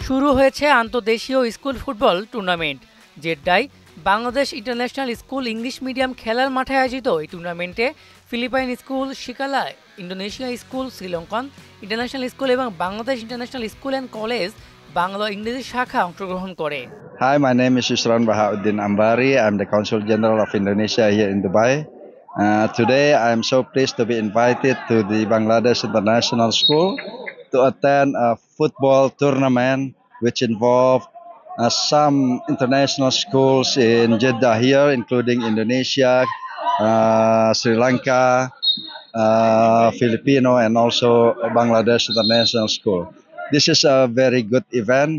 শুরু হয়েছে আন্তর্দেশীয় স্কুল ফুটবল টুর্নামেন্ট। জেদ্দায় Bangladesh international school English medium খেলার মাঠে আয়োজিত এই টুর্নামেন্টে Philippine school, Sekolah Indonesia school, Sri Lankan international school এবং Bangladesh international school and college Bangla ইংরেজি শাখা অংশগ্রহণ করে। Hi, my name is Yusran Bahauddin Ambari. I'm the Consul General of Indonesia here in Dubai. Today, I am so pleased to be invited to the Bangladesh International School to attend a football tournament which involved some international schools in Jeddah here, including Indonesia, Sri Lanka, Filipino, and also Bangladesh International School. This is a very good event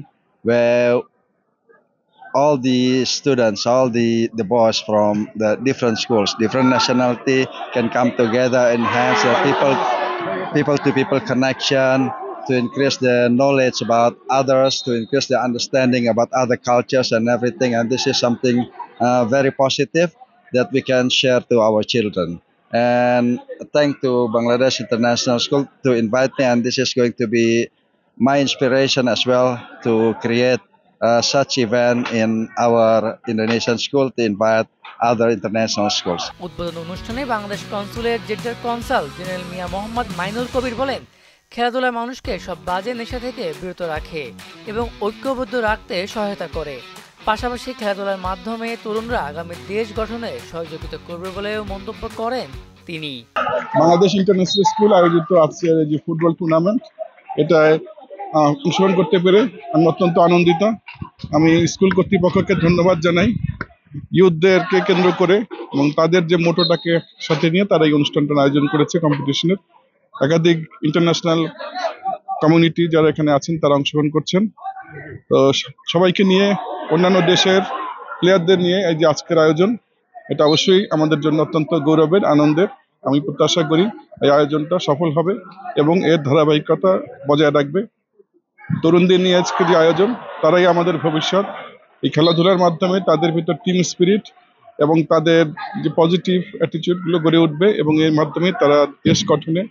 where all the students, all the boys from the different schools, different nationality can come together, enhance the people-to-people connection, to increase their knowledge about others, to increase their understanding about other cultures and everything. And this is something very positive that we can share to our children. And thank to Bangladesh International School to invite me, and this is going to be my inspiration as well to create such event in our Indonesian school to invite other international schools. উদ্বোধন অনুষ্ঠানে Bangladesh কনসুলের জেড্ডার consul general Mia Mohammad Mainul কবির বলেন, খেলাধুলা মানুষকে সব বাজে নেশা থেকে বিরত রাখে এবং ঐক্যবদ্ধ রাখতে সহায়তা করে। পাশাপাশি খেলাধুলার মাধ্যমে তরুণরা আগামী দেশ গঠনে সহযোগিতা করবে বলেও মন্তব্য করেন তিনি। বাংলাদেশ ইন্টারন্যাশনাল স্কুল আয়োজিত আজকের যে ফুটবল টুর্নামেন্ট, এটায় অংশগ্রহণ করতে পেরে আমি অত্যন্ত আনন্দিত। আমি স্কুল কর্তৃপক্ষকে ধন্যবাদ জানাই, ইউথদেরকে কেন্দ্র করে এবং তাদের যে মোটোটাকে সাথে নিয়ে তারা এই অনুষ্ঠানটা আয়োজন করেছে। কম্পিটিশনের একাধিক ইন্টারন্যাশনাল কমিউনিটি যারা এখানে আছেন তারা অংশগ্রহণ করছেন। তো সবাইকে নিয়ে, অন্যান্য দেশের প্লেয়ারদের নিয়ে এই যে আজকের আয়োজন, এটা অবশ্যই আমাদের জন্য অত্যন্ত গৌরবের, আনন্দের। আমি প্রত্যাশা করি এই আয়োজনটা সফল হবে এবং এর ধারাবাহিকতা বজায় রাখবে। তরুণদের নিয়ে আজকে যে আয়োজন, তারাই আমাদের ভবিষ্যৎ। এই খেলাধুলার মাধ্যমে তাদের ভিতর টিম স্পিরিট এবং তাদের যে পজিটিভ অ্যাটিটিউডগুলো গড়ে উঠবে এবং এর মাধ্যমে তারা দেশ গঠনে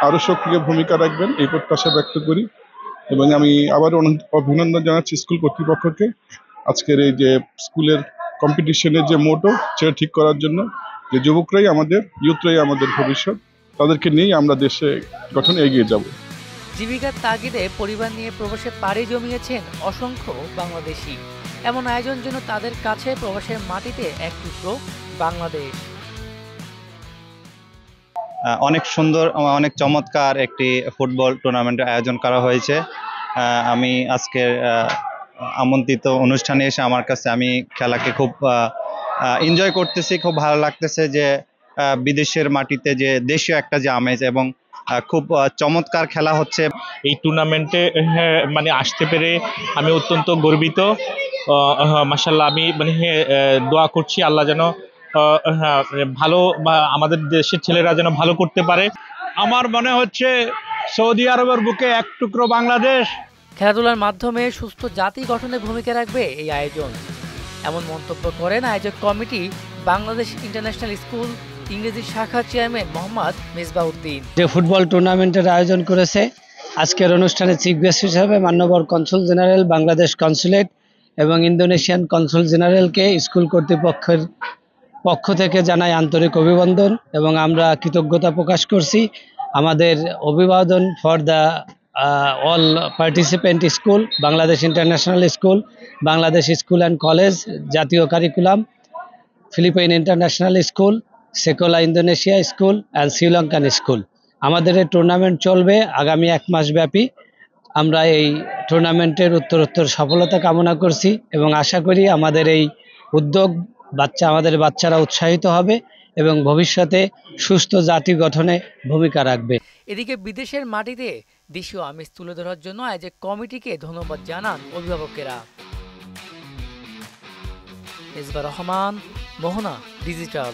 আরও সক্রিয় ভূমিকা রাখবেন, এই প্রত্যাশা ব্যক্ত করি। এবং আমি আবারও অভিনন্দন জানাচ্ছি স্কুল কর্তৃপক্ষকে আজকের এই যে স্কুলের কম্পিটিশনের যে মোটো সেটা ঠিক করার জন্য। যে যুবকরাই আমাদের, ইউথরাই আমাদের ভবিষ্যৎ, তাদেরকে নিয়েই আমরা দেশে গঠনে এগিয়ে যাব। জীবিকার তাগিদে পরিবার নিয়ে প্রবাসে পাড়ি জমিয়েছেন অসংখ্য বাংলাদেশি। এমন আয়োজন যেন তাদের কাছে প্রবাসের মাটিতে এক টুকরো বাংলাদেশ। অনেক সুন্দর, অনেক চমৎকার একটি ফুটবল টুর্নামেন্টের আয়োজন করা হয়েছে। আমি আজকের আমন্ত্রিত অনুষ্ঠানে এসে আমার কাছে আমি খেলাকে খুব এনজয় করতেছি, খুব ভালো লাগতেছে যে বিদেশের মাটিতে যে দেশীয় একটা যে আমেজ এবং খুব চমৎকার খেলা হচ্ছে। এই টুর্নামেন্টে মানে আসতে পেরে আমি অত্যন্ত গর্বিত। মাশাআল্লাহ, আমি মানে দোয়া করছি আল্লাহ যেন ভালো, আমাদের দেশের ছেলেরা যেন ভালো করতে পারে। আমার মনে হচ্ছে সৌদি আরবের বুকে এক টুকরো বাংলাদেশ। খেলাধুলার মাধ্যমে সুস্থ জাতি গঠনে ভূমিকা রাখবে এই আয়োজন, এমন মন্তব্য করেন আয়োজক কমিটি বাংলাদেশ ইন্টারন্যাশনাল স্কুল ইংরেজি শাখা চেয়ারম্যান মোহাম্মদ মিসবাউদ্দিন। যে ফুটবল টুর্নামেন্টের আয়োজন করেছে, আজকের অনুষ্ঠানে চিফ গেস্ট হিসাবে মাননীয় কনসুল জেনারেল বাংলাদেশ কনসুলেট এবং ইন্দোনেশিয়ান কনসুল জেনারেলকে স্কুল কর্তৃপক্ষের পক্ষ থেকে জানাই আন্তরিক অভিনন্দন এবং আমরা কৃতজ্ঞতা প্রকাশ করছি। আমাদের অভিবাদন for the all participant school, Bangladesh international school, Bangladesh school and college, জাতীয় curriculum, Philippine international school, Sekolah Indonesia school and Sri Lankan school. আমাদের এই টুর্নামেন্ট চলবে আগামী 1 মাস ব্যাপী। আমরা এই টুর্নামেন্টের উত্তরোত্তর সফলতা কামনা করছি এবং আশা করি আমাদের এই উদ্যোগ আমাদের বাচ্চারা উৎসাহিত হবে এবং ভবিষ্যতে সুস্থ জাতি গঠনে ভূমিকা রাখবে। এদিকে বিদেশের মাটিতে দেশীয় আমেজ তুলে ধরার জন্য আয়োজক কমিটিকে ধন্যবাদ জানান অভিভাবকেরা। মেজবা রহমান, মোহনা ডিজিটাল।